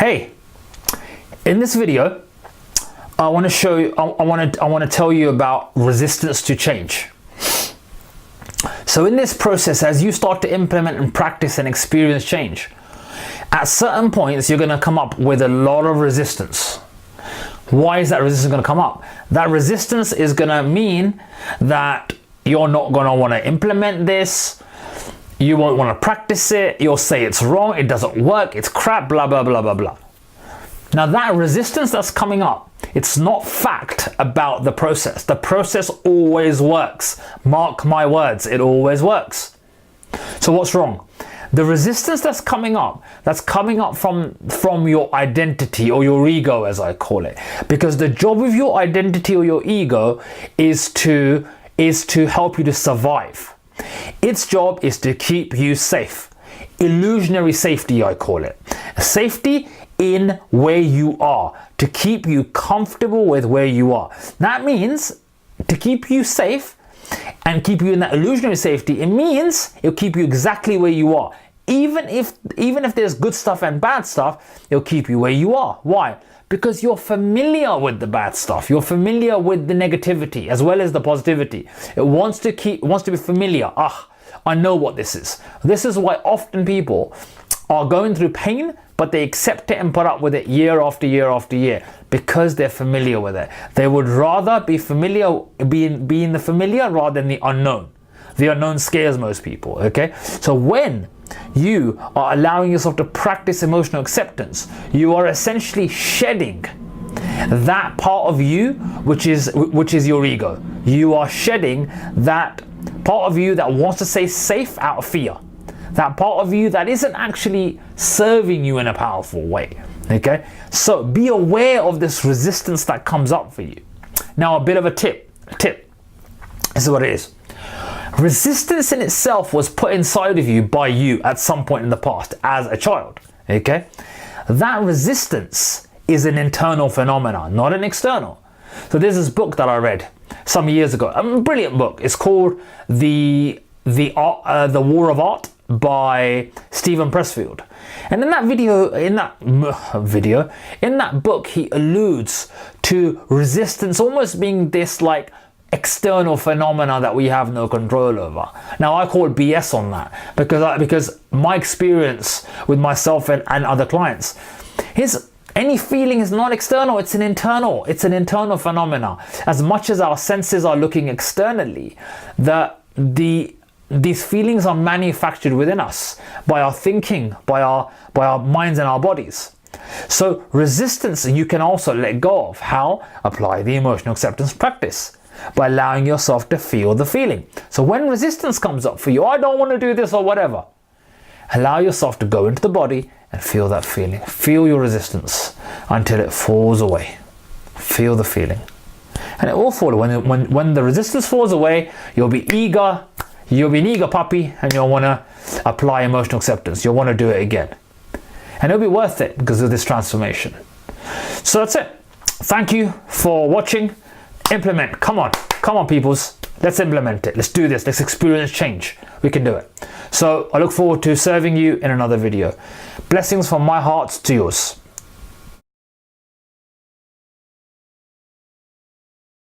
Hey, in this video, I want to show you, I want to tell you about resistance to change. So in this process, as you start to implement and practice and experience change, at certain points, you're going to come up with a lot of resistance. Why is that resistance going to come up? That resistance is going to mean that you're not going to want to implement this. You won't want to practice it. You'll say it's wrong. It doesn't work. It's crap, blah, blah, blah, blah, blah. Now that resistance that's coming up, it's not fact about the process. The process always works. Mark my words, it always works. So what's wrong? The resistance that's coming up from your identity or your ego, as I call it. Because the job of your identity or your ego is to help you to survive. Its job is to keep you safe. Illusionary safety, I call it. Safety in where you are, to keep you comfortable with where you are. That means to keep you safe and keep you in that illusionary safety. It means it'll keep you exactly where you are. Even if there's good stuff and bad stuff, it'll keep you where you are. Why? Because you're familiar with the bad stuff. You're familiar with the negativity as well as the positivity. It wants to be familiar. I know what this is. This is why often people are going through pain, but they accept it and put up with it year after year after year because they're familiar with it. They would rather be in the familiar rather than the unknown. The unknown scares most people, okay? So when you are allowing yourself to practice emotional acceptance, you are essentially shedding that part of you which is your ego. You are shedding that part of you that wants to stay safe out of fear. That part of you that isn't actually serving you in a powerful way. Okay? So be aware of this resistance that comes up for you. Now a bit of a tip. This is what it is. Resistance in itself was put inside of you by you at some point in the past as a child. Okay? That resistance is an internal phenomenon, not an external. So there's this book that I read some years ago. A brilliant book. It's called The War of Art by Steven Pressfield. And in that book, he alludes to resistance almost being this like external phenomena that we have no control over. Now I call BS on that because my experience with myself and other clients is any feeling is not external, it's an internal phenomena. As much as our senses are looking externally, these feelings are manufactured within us by our thinking, by our minds and our bodies. So resistance you can also let go of. How? Apply the emotional acceptance practice by allowing yourself to feel the feeling. So when resistance comes up for you, I don't want to do this or whatever, allow yourself to go into the body and feel that feeling. Feel your resistance until it falls away. Feel the feeling. And it will fall away. When the resistance falls away, you'll be eager. You'll be an eager puppy and you'll want to apply emotional acceptance. You'll want to do it again. And it'll be worth it because of this transformation. So that's it. Thank you for watching. Implement. Come on peoples. Let's implement it. Let's do this. Let's experience change. We can do it. So I look forward to serving you in another video. Blessings from my heart to yours.